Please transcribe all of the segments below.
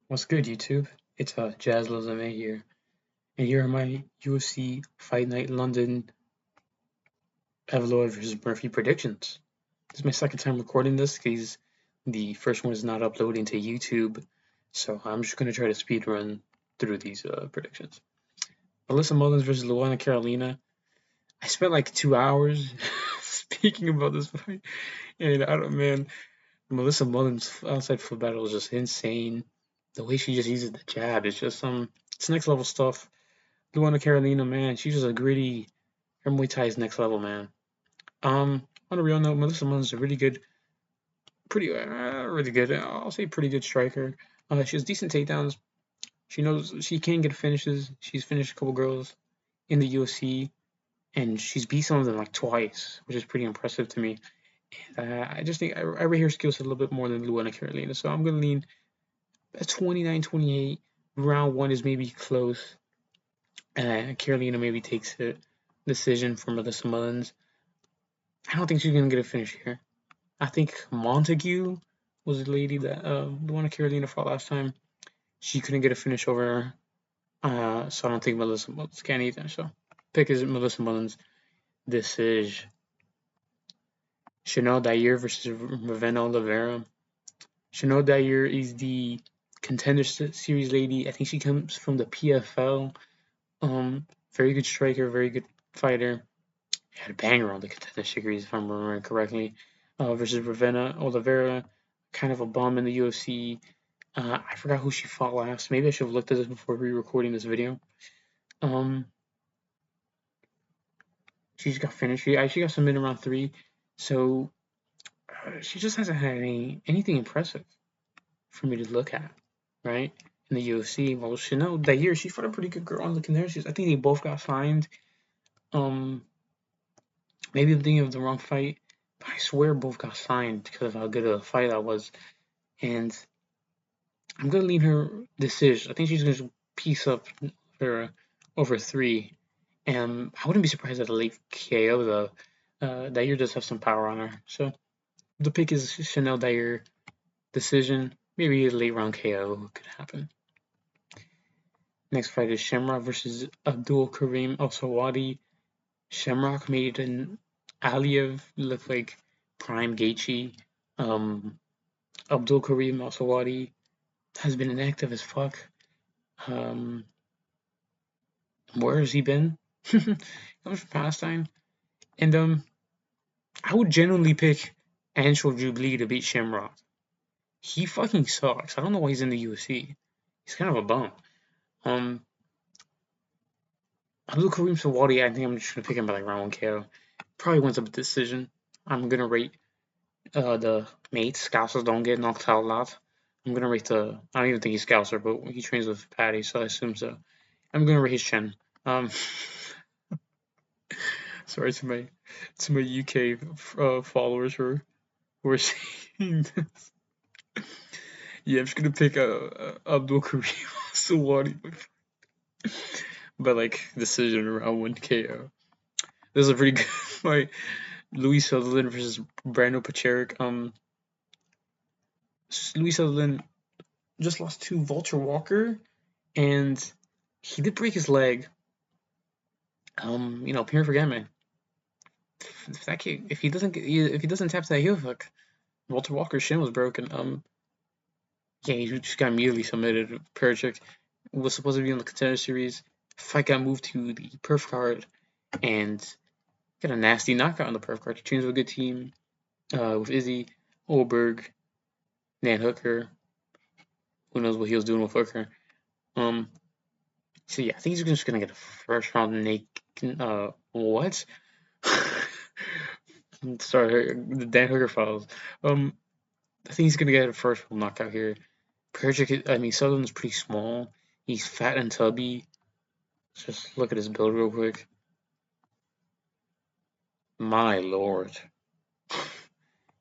What's good, YouTube? It's jazzlovesmma here, and here are my UFC Fight Night London Evloev versus Murphy predictions. This is my second time recording this because the first one is not uploading to YouTube, so I'm just gonna try to speed run through these predictions. Alyssa Mullins versus Luana Carolina. I spent like 2 hours speaking about this fight, and I don't, man, Melissa Mullins' outside foot battle is just insane. The way she just uses the jab, it's just it's next level stuff. Luana Carolina, man, she's just a gritty. Her Muay Thai is next level, man. On a real note, Melissa Mullins is a really good. I'll say pretty good striker. She has decent takedowns. She knows she can get finishes. She's finished a couple girls in the UFC, and she's beat some of them like twice, which is pretty impressive to me. I just think I rate her skills a little bit more than Luana Carolina, so I'm gonna lean at 29-28. Round one is maybe close. Carolina maybe takes a decision for Melissa Mullins. I don't think she's gonna get a finish here. I think Montague was the lady that the one that Carolina fought last time. She couldn't get a finish over her. So I don't think Melissa Mullins can either. So pick is Melissa Mullins. This is Chanel Dyer versus Ravenna Oliveira. Chanel Dyer is the Contender Series lady. I think she comes from the PFL. Very good striker, very good fighter. Had a banger on the Contender Series, if I'm remembering correctly. Versus Ravenna Oliveira, kind of a bum in the UFC. I forgot who she fought last. Maybe I should have looked at this before re-recording this video. She's got finished. She actually got submitted in round 3. So she just hasn't had anything impressive for me to look at, right? In the UFC. Well, Chanel that year she fought a pretty good girl on the Contender Series. I think they both got signed. Maybe I'm thinking of the wrong fight, but I swear both got signed because of how good of a fight that was. And I'm gonna leave her decision. I think she's gonna piece up her over 3. And I wouldn't be surprised at a late KO though. Dyer does have some power on her. So the pick is Chanel Dyer decision. Maybe a late round KO could happen. Next fight is Shamrock versus Abdul Karim Al Sawadi. Shamrock made an Aliev look like prime Gaethje. Abdul Karim Al Sawadi has been inactive as fuck. Where has he been? Comes from Palestine. And I would genuinely pick Anshul Jubilee to beat Shamrock. He fucking sucks. I don't know why he's in the UFC. He's kind of a bum. Abdul Karim Sawadi, I think I'm just gonna pick him by like round 1 KO. Probably wins up a decision. I'm gonna rate the mates. Scousers don't get knocked out a lot. I'm gonna rate the. I don't even think he's Scouser, but he trains with Patty, so I assume so. I'm gonna rate his chin. Sorry to my UK followers who are seeing this. Yeah, I'm just gonna pick Abdul Karim Sawadi by like decision around 1 KO. This is a pretty good fight. Louis Sutherland versus Brandon Pacherick. Louis Sutherland just lost to Vulture Walker, and he did break his leg. Pierre forget man. If he doesn't tap that heel hook, Walter Walker's shin was broken. Yeah, he just got immediately submitted. Pacherick was supposed to be on the Contender Series. Fight got moved to the Perf card, and got a nasty knockout on the Perf card. He trains with a good team with Izzy, Olberg, Nan Hooker. Who knows what he was doing with Hooker? So yeah, I think he's just gonna get a first round naked. What? Sorry, the Dan Hooker files. I think he's gonna get a first round knockout here. Sutherland's pretty small. He's fat and tubby. Let's just look at his build real quick. My lord.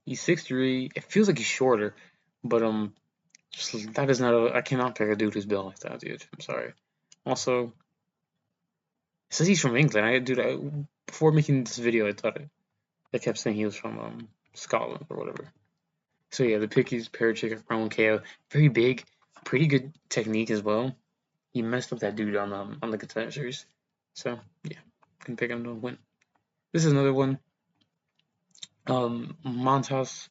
He's 6'3". It feels like he's shorter, but that is not I cannot pick a dude who's built like that, dude. I'm sorry. Also, it says he's from England. Before making this video, I kept saying he was from Scotland or whatever. So yeah, the pick is Pacherick at round KO. Very big. pretty good technique as well. He messed up that dude on the Contender Series. So yeah, can pick him to win. This is another one. Montas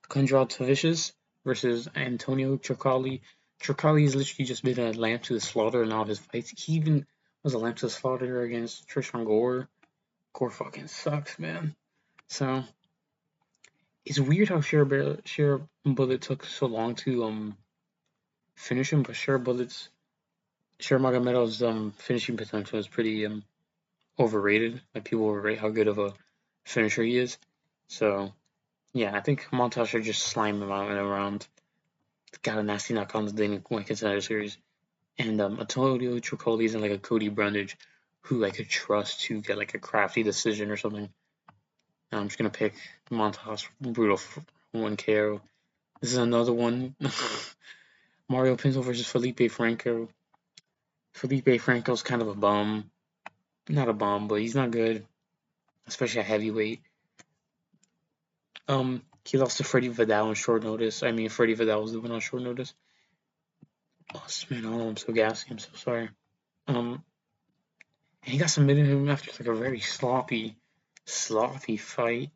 Kondratovicius versus Antonio Trocali. Trocali has literally just been a lamb to the slaughter in all his fights. He even was a lamb to the slaughter against Trishan Gore. Gore fucking sucks, man. So it's weird how Share Bullet took so long to finish him, but Magomedov's finishing potential is pretty overrated. Like people overrate how good of a finisher he is. So yeah, I think Montas should just slime him out in a round. Got a nasty knock on the Dana White Contender Series. And Antonio Trocoli isn't like a Cody Brundage who I could trust to get like a crafty decision or something. I'm just gonna pick Montas brutal 1 KO. This is another one. Mario Pinto versus Felipe Franco. Felipe Franco's kind of a bum. Not a bum, but he's not good, especially at heavyweight. He lost to Freddie Vidal on short notice. I mean, Freddie Vidal was the one on short notice. Oh man, oh, I'm so gassy. I'm so sorry. And he got submitted him after like a very sloppy fight.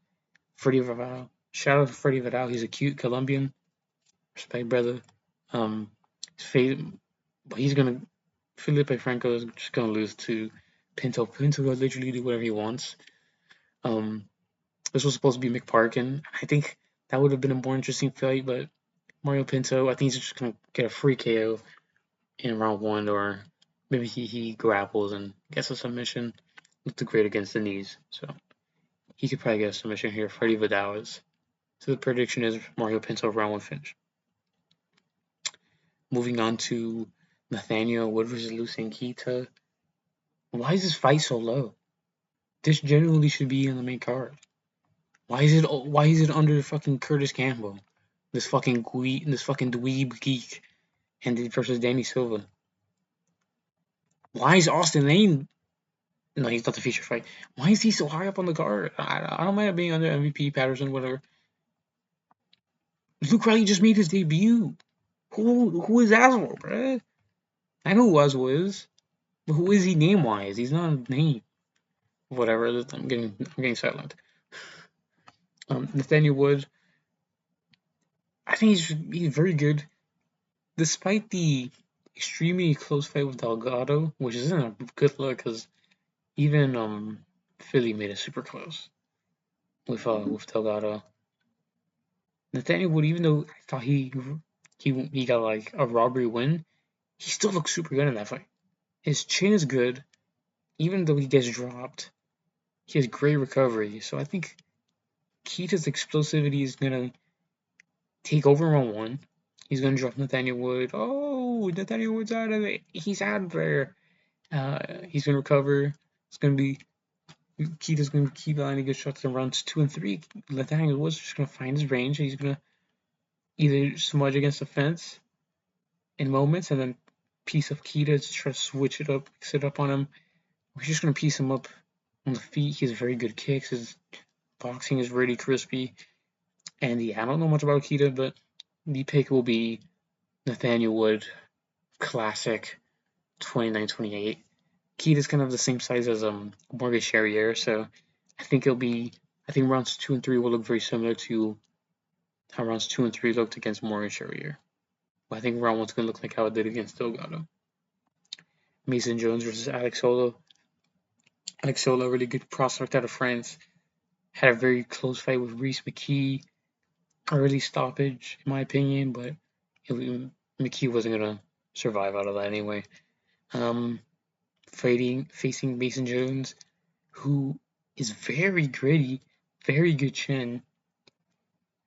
Freddie Vidal. Shout out to Freddie Vidal. He's a cute Colombian. Respect, brother. But he's gonna. Felipe Franco is just gonna lose to Pinto. Pinto will literally do whatever he wants. This was supposed to be McParkin. I think that would have been a more interesting fight, but Mario Pinto, I think he's just gonna get a free KO in round 1, or maybe he grapples and gets a submission. Looked great against the knees, so he could probably get a submission here. Freddie Vidal is. So the prediction is Mario Pinto round 1 finish. Moving on to Nathaniel Wood versus Lucien Keita. Why is this fight so low? This generally should be on the main card. Why is it under fucking Curtis Campbell? This fucking dweeb geek, and versus Danny Silva. Why is Austin Lane? No, he's not the feature fight. Why is he so high up on the card? I don't mind it being under MVP, Patterson, whatever. Luke Riley just made his debut. Who is Aswell, bruh? I know who Aswell is, but who is he name wise? He's not a name. Whatever. I'm getting silent. Nathaniel Wood. I think he's very good, despite the extremely close fight with Delgado, which isn't a good look because even Philly made it super close with Delgado. Nathaniel Wood, even though I thought he got like a robbery win, he still looks super good in that fight. His chin is good, even though he gets dropped. He has great recovery, so I think Keita's explosivity is gonna take over round 1. He's gonna drop Nathaniel Wood. Oh, Nathaniel Wood's out of it. He's out of there. He's gonna recover. It's gonna be Keita's gonna keep landing good shots in rounds 2 and 3. Nathaniel Wood's just gonna find his range. He's gonna either smudge against the fence in moments and then piece up Keita to try to switch it up, mix it up on him. We're just gonna piece him up on the feet. He has very good kicks. His boxing is really crispy. And yeah, I don't know much about Keita, but the pick will be Nathaniel Wood, classic 29-28. Keita's kind of the same size as Morgan Charrier, so I think rounds 2 and 3 will look very similar to how rounds 2 and 3 looked against Morgan Charrier. But I think round 1's gonna look like how it did against Delgado. Mason Jones versus Alex Solo. Alex Solo, really good prospect out of France. Had a very close fight with Reese McKee. Early stoppage, in my opinion, but McKee wasn't gonna survive out of that anyway. Facing Mason Jones, who is very gritty, very good chin,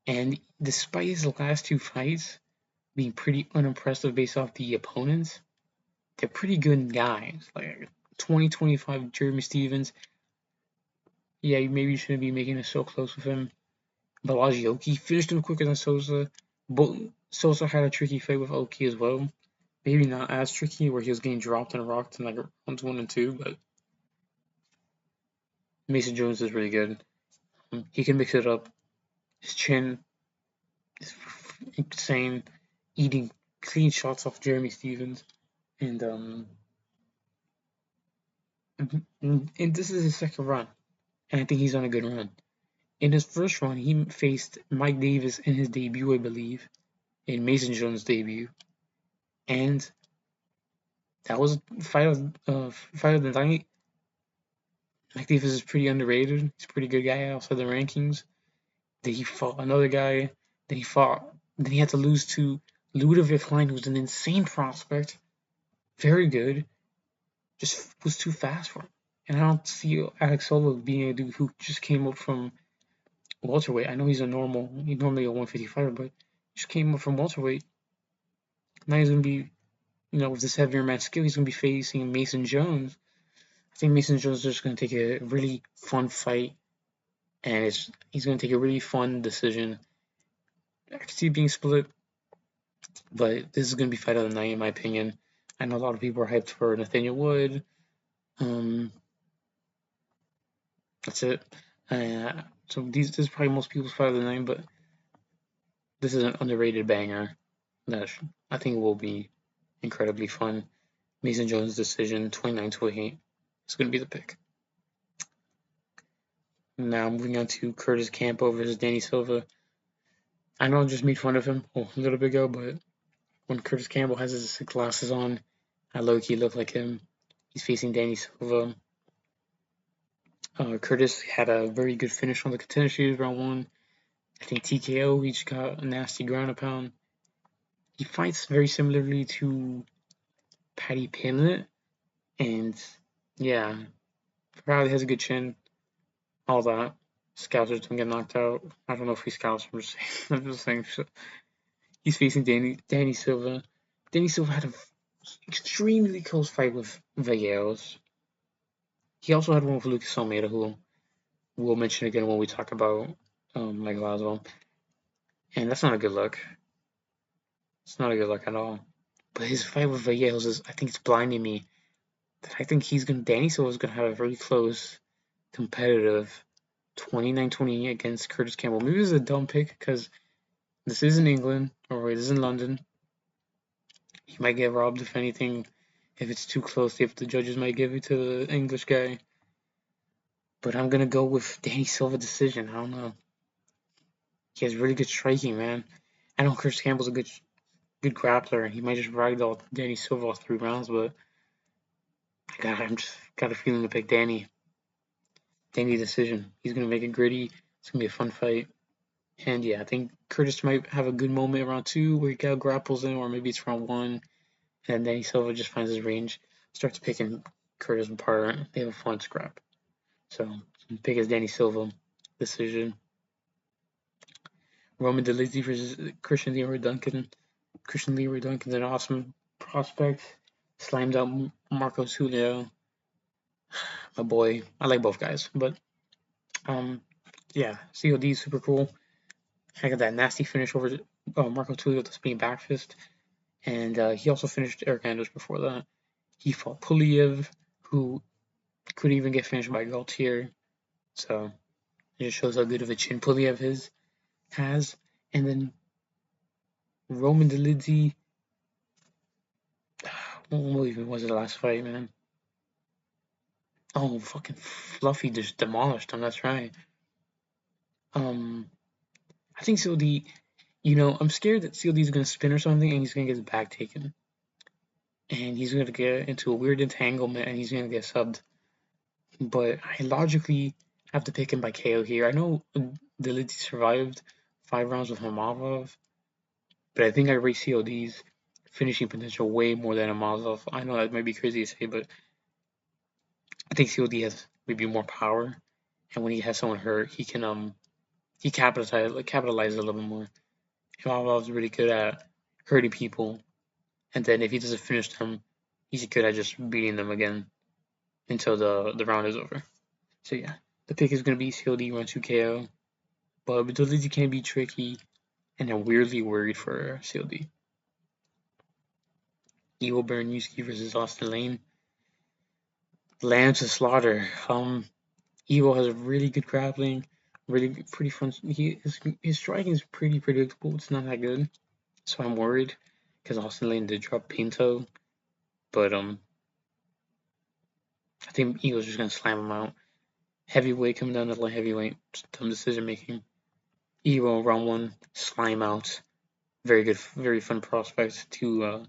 and despite his last 2 fights being pretty unimpressive based off the opponents, they're pretty good guys. Like 20-25 Jeremy Stevens. Yeah, maybe you shouldn't be making it so close with him. Balaji Oki finished him quicker than Sosa. But Sosa had a tricky fight with Oki as well. Maybe not as tricky, where he was getting dropped and rocked in like rounds 1 and 2, but Mason Jones is really good. He can mix it up. His chin is insane. Eating clean shots off Jeremy Stevens, and and this is his second run, and I think he's on a good run. In his first run, he faced Mike Davis in his debut, I believe, in Mason Jones' debut, and that was fight of the night. Mike Davis is pretty underrated. He's a pretty good guy outside the rankings. Then he fought another guy. Then he fought. Then he had to lose to Ludovic Klein, who's an insane prospect, very good. Just was too fast for him. And I don't see Alex Solo being a dude who just came up from welterweight. I know he's normally a 155, but just came up from welterweight. Now he's gonna be, with this heavier match skill, he's gonna be facing Mason Jones. I think Mason Jones is just gonna take a really fun fight, and he's gonna take a really fun decision. I can see it being split, but this is gonna be fight of the night in my opinion. I know a lot of people are hyped for Nathaniel Wood. That's it. So this is probably most people's fight of the night, but this is an underrated banger that I think will be incredibly fun. Mason Jones' decision, 29-28. It's going to be the pick. Now moving on to Curtis Campo versus Danny Silva. I know I just made fun of him a little bit ago, but when Curtis Campbell has his glasses on, I low-key look like him. He's facing Danny Silva. Curtis had a very good finish on the Contender Series round 1. I think TKO, he just got a nasty ground and pound. He fights very similarly to Paddy Pimblett, and yeah, probably has a good chin, all that. Scouts don't get knocked out. I don't know if he scouts, I'm just saying. He's facing Danny Silva. Danny Silva had an extremely close fight with Vallejos. He also had one with Lucas Almeida, who we'll mention again when we talk about Mike Laswell. And that's not a good look. It's not a good look at all. But his fight with Vallejos is, I think it's blinding me. That I think Danny Silva's gonna have a very close, competitive 29-20 against Curtis Campbell. Maybe this is a dumb pick because this is in England, or it is in London. He might get robbed if anything. If it's too close, if the judges might give it to the English guy. But I'm gonna go with Danny Silva decision. I don't know. He has really good striking, man. I know Curtis Campbell's a good grappler, and he might just ragdoll Danny Silva all 3 rounds, but I'm just got a feeling to pick Danny. Danny decision. He's gonna make it gritty. It's gonna be a fun fight. And yeah, I think Curtis might have a good moment around 2 where he grapples in, or maybe it's round 1, and Danny Silva just finds his range, starts picking Curtis apart. They have a fun scrap. So pick is Danny Silva decision. Roman Dolidze versus Christian Leroy Duncan. Christian Leroy Duncan's an awesome prospect. Slimed out Marcos Julio. My boy. I like both guys, but yeah, COD is super cool. I got that nasty finish over Marcos Julio with the spinning back fist, and he also finished Eric Anders before that. He fought Evloev, who couldn't even get finished by Gaultier, so it just shows how good of a chin Evloev has. And then Roman Dolidze, what even was the last fight, man? Oh, fucking Fluffy just demolished him. That's right. I think COD. I'm scared that COD is gonna spin or something, and he's gonna get his back taken, and he's gonna get into a weird entanglement, and he's gonna get subbed. But I logically have to pick him by KO here. I know Dolidze survived 5 rounds with Hamavov, but I think I rate COD's finishing potential way more than Hamavov. I know that might be crazy to say, but I think COD has maybe more power, and when he has someone hurt, he can he capitalizes a little bit more. Hamavov's really good at hurting people, and then if he doesn't finish them, he's good at just beating them again until the round is over. So yeah, the pick is gonna be COD round 2 KO, but Dolidze can be tricky, and I'm weirdly worried for COD. Ivo Baranuski versus Austin Lane. Lamb to slaughter. Ivo has a really good grappling, really pretty fun. His striking is pretty predictable. It's not that good, so I'm worried because Austin Lane did drop Pinto, but I think Eagles just gonna slam him out. Heavyweight coming down to light heavyweight, dumb decision making. Evo round one, slime out. Very good, very fun prospect to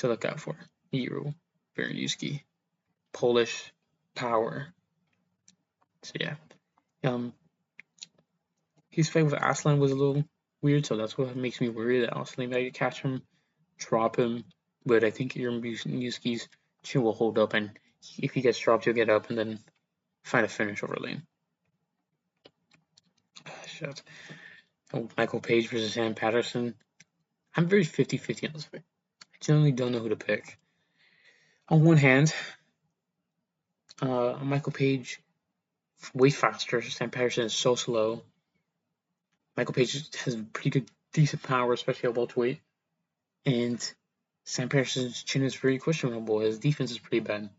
look out for. Euro Berniewski, Polish power. So yeah, um, his fight with Aslan was a little weird, so that's what makes me worried that Aslan might catch him, drop him. But I think Berniewski's chin will hold up, and if he gets dropped, he'll get up and then find a finish over Lane. Shit. Oh, Michael Page versus Sam Patterson. I'm very 50-50 on this fight. I generally don't know who to pick. On one hand, Michael Page way faster. Sam Patterson is so slow. Michael Page has pretty good, decent power, especially at welterweight. And Sam Patterson's chin is very questionable. His defense is pretty bad.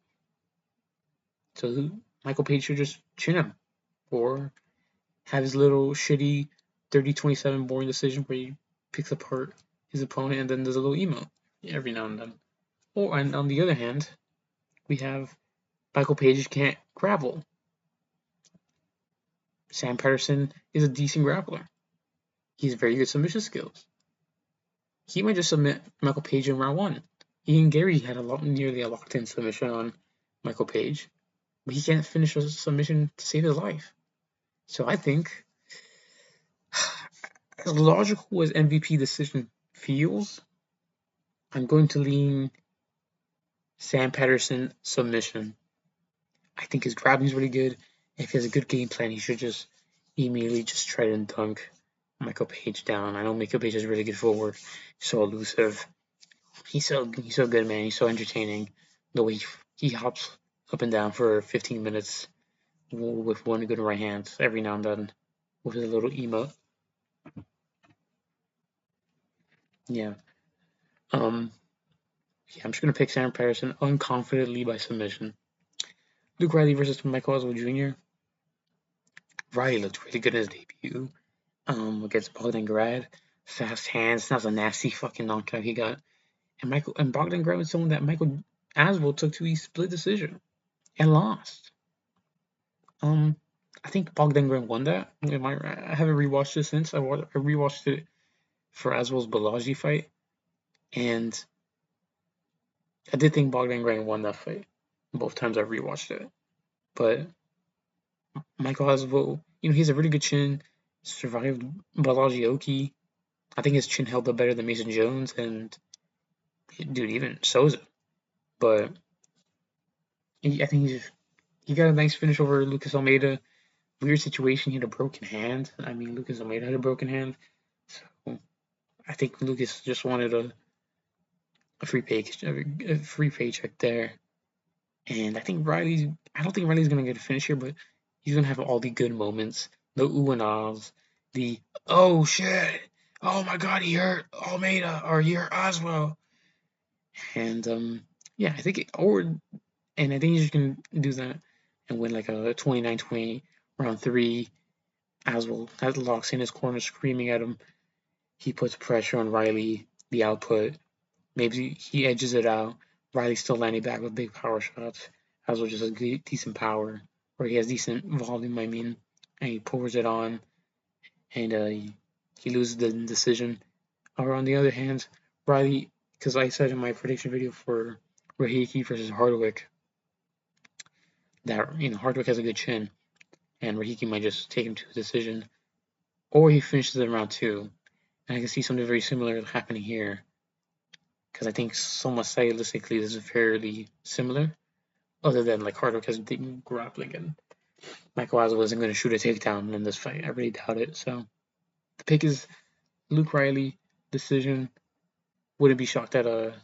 So Michael Page should just chin him. Or have his little shitty 30-27 boring decision where he picks apart his opponent and then does a little emote every now and then. Or, and on the other hand, we have Michael Page can't grapple. Sam Patterson is a decent grappler. He has very good submission skills. He might just submit Michael Page in round one. Ian Gary had nearly a locked-in submission on Michael Page, but he can't finish a submission to save his life. So I think, as logical as MVP decision feels, I'm going to lean Sam Patterson submission. I think his grappling is really good. If he has a good game plan, he should just immediately just try to dunk Michael Page down. I know Michael Page has really good footwork. He's so elusive. He's so good, man. He's so entertaining. The way he hops up and down for 15 minutes with one good right hand every now and then with his little emote. Yeah. I'm just gonna pick Sam Patterson unconfidently by submission. Luke Riley versus Michael Oswald Jr. Riley looked really good in his debut. Against Bogdan Grad. Fast hands. That was a nasty fucking knockout he got. And Bogdan Grad was someone that Michael Oswald took to a split decision and lost. I think Bogdan Grad won that. I haven't rewatched it since. I rewatched it for Oswald's Balaji fight, and I did think Bogdan Grad won that fight. Both times I rewatched it, but Michael Oswald, he has a really good chin. Survived Balaji Oki. I think his chin held up better than Mason Jones and dude, even Souza. But I think he got a nice finish over Lucas Almeida. Weird situation, he had a broken hand. I mean, Lucas Almeida had a broken hand. So I think Lucas just wanted a free paycheck there. And I don't think Riley's gonna get a finish here, but he's gonna have all the good moments, the ooh and ahs, the oh shit, oh my god, he hurt Almeida or he hurt Oswell, and yeah, I think he's just gonna do that and win like a 29-20 round three. Oswell locks in his corner, screaming at him. He puts pressure on Riley. The output, maybe he edges it out. Riley's still landing back with big power shots. Oswell just has decent power, or he has decent volume, I mean, and he pours it on, and he loses the decision. Or on the other hand, Riley, because I said in my prediction video for Rahiki versus Hardwick that Hardwick has a good chin, and Rahiki might just take him to a decision, or he finishes in round two. And I can see something very similar happening here, because I think somewhat stylistically this is fairly similar, other than like Hardwick has deep grappling and Michael Oswald wasn't going to shoot a takedown in this fight. I really doubt it. So the pick is Luke Riley decision. Wouldn't be shocked at around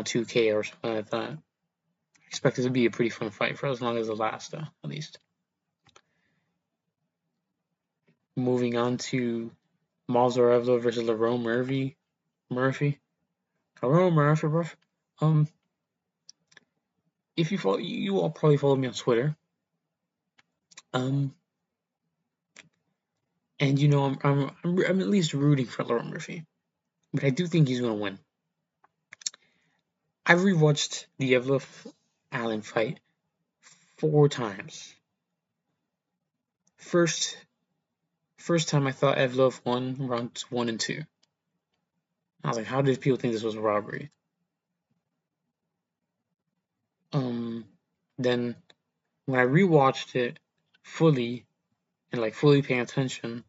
2K or something like that. I expect it to be a pretty fun fight for as long as it lasts, at least. Moving on to Malzor Evloev versus Lerone Murphy. Lerone Murphy. If you follow, you all probably follow me on Twitter. And I'm at least rooting for Lerone Murphy. but I do think he's gonna win. I've rewatched the Evloev Allen fight 4 times. First, first time I thought Evloev won rounds 1 and 2. I was like, how did people think this was a robbery? Um, then when I rewatched it fully and like fully paying attention,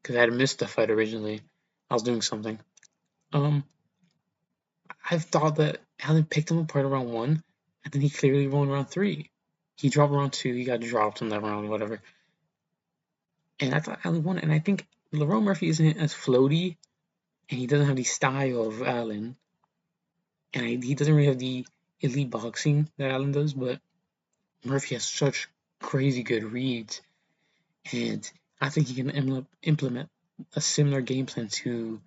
because I had missed the fight originally, I was doing something. I thought that Allen picked him apart around 1, and then he clearly won round 3. He dropped round 2, he got dropped in that round, whatever. And I thought Allen won, and I think Lerone Murphy isn't as floaty, and he doesn't have the style of Allen, and he doesn't really have the elite boxing that Allen does, but Murphy has such crazy good reads, and I think he can implement a similar game plan to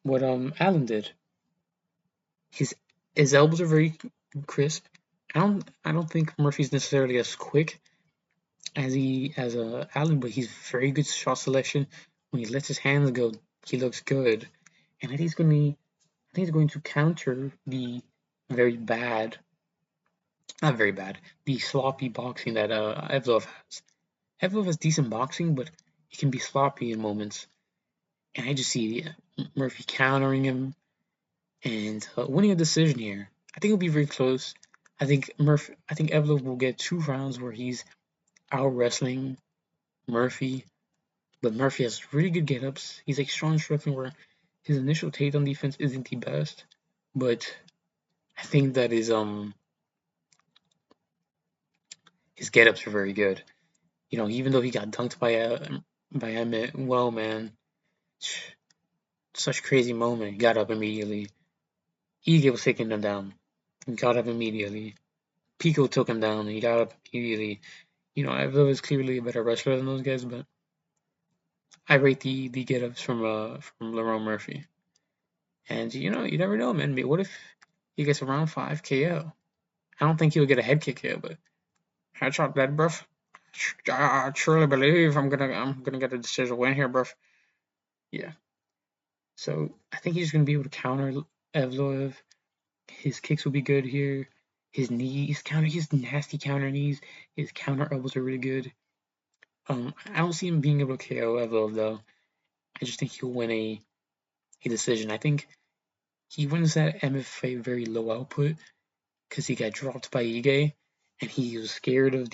what Allen did. His his elbows are very crisp. I don't think Murphy's necessarily as quick as Allen, but he's very good shot selection. When he lets his hands go, he looks good, and I think he's going to counter the very bad, not very bad, the sloppy boxing that Evloev has. Evloev has decent boxing, but he can be sloppy in moments, and I just see Murphy countering him and winning a decision here. I think it'll be very close. I think Evloev will get 2 rounds where he's out wrestling Murphy, but Murphy has really good get-ups. He's like strong striking where his initial takedown defense isn't the best, but I think that his get-ups are very good. You know, even though he got dunked by Emmett, well, man, such crazy moment. He got up immediately. Ige was taking him down. He got up immediately. Pico took him down. He got up immediately. You know, Evlo is clearly a better wrestler than those guys, but I rate the get-ups from Lerone Murphy. And you know, you never know, man. What if he gets a round 5 KO? I don't think he'll get a head kick KO, but headshot dead, bruv. I truly believe I'm gonna get a decision win here, bruv. Yeah. So I think he's gonna be able to counter Evloev. His kicks will be good here. His nasty counter knees. His counter elbows are really good. I don't see him being able to KO Evloev though. I just think he'll win a decision. I think he wins that MFA very low output because he got dropped by Ige, and he was scared of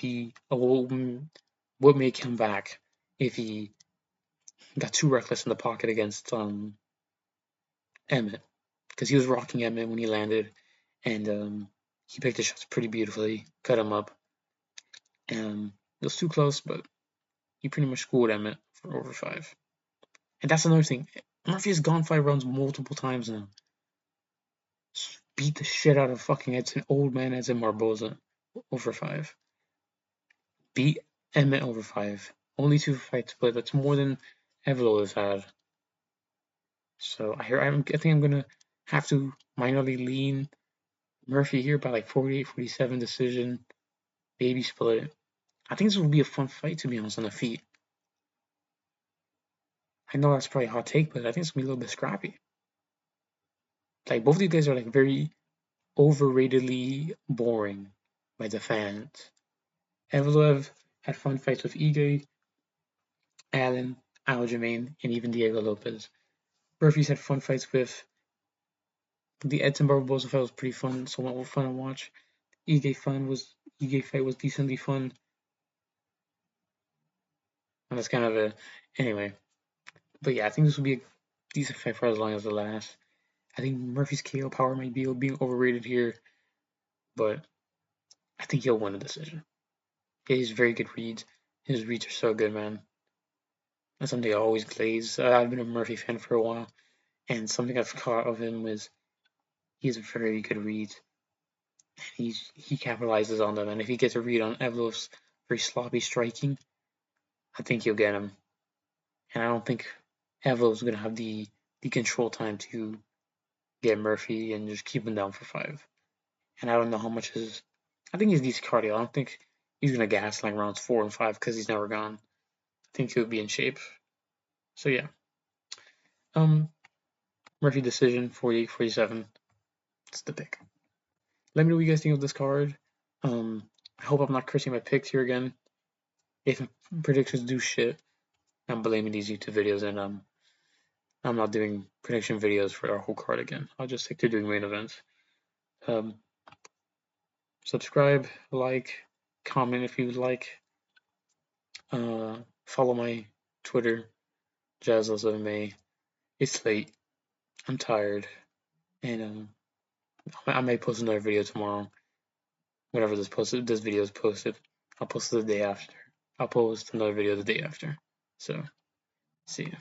what may come back if he got too reckless in the pocket against Emmett, because he was rocking Emmett when he landed, and he picked the shots pretty beautifully, cut him up. It was too close, but he pretty much schooled Emmett for over 5. And that's another thing. Murphy has gone 5 rounds multiple times now. Beat the shit out of fucking old man Edson Barboza over 5. Beat Emmett over 5. Only 2 fights, but that's more than Evloev has had. So I think I'm gonna have to minorly lean Murphy here by like 48-47 decision, baby split. I think this will be a fun fight, to be honest, on the feet. I know that's probably a hot take, but I think it's gonna be a little bit scrappy. Like both of these guys are like very overratedly boring by the fans. Evloev had fun fights with Ige, Allen, Aljamain, and even Diego Lopez. Murphy's had fun fights with the Edson Barboza fight was pretty fun, somewhat fun to watch. Ige fight was decently fun. And that's kind of a anyway. But yeah, I think this will be a decent fight for as long as it lasts. I think Murphy's KO power might be being overrated here, but I think he'll win a decision. He has very good reads. His reads are so good, man. That's something I always glaze. I've been a Murphy fan for a while, and something I've caught of him is he has very good reads. He capitalizes on them, and if he gets a read on Evloev's very sloppy striking, I think he'll get him. And I don't think Evloev's gonna have the control time to get Murphy and just keep him down for 5. And I don't know how much his. I think he's decent cardio. I don't think he's gonna gas like rounds 4 and 5 because he's never gone. I think he'll be in shape. So yeah, Murphy decision 48-47. It's the pick. Let me know what you guys think of this card. I hope I'm not cursing my picks here again. If predictions do shit, I'm blaming these YouTube videos, and I'm not doing prediction videos for our whole card again. I'll just stick to doing main events. Subscribe, like, comment if you would like. Follow my Twitter, jazzlovesmma. It's late. I'm tired, and I may post another video tomorrow. Whenever this video is posted, I'll post it the day after. I'll post another video the day after. So, see ya.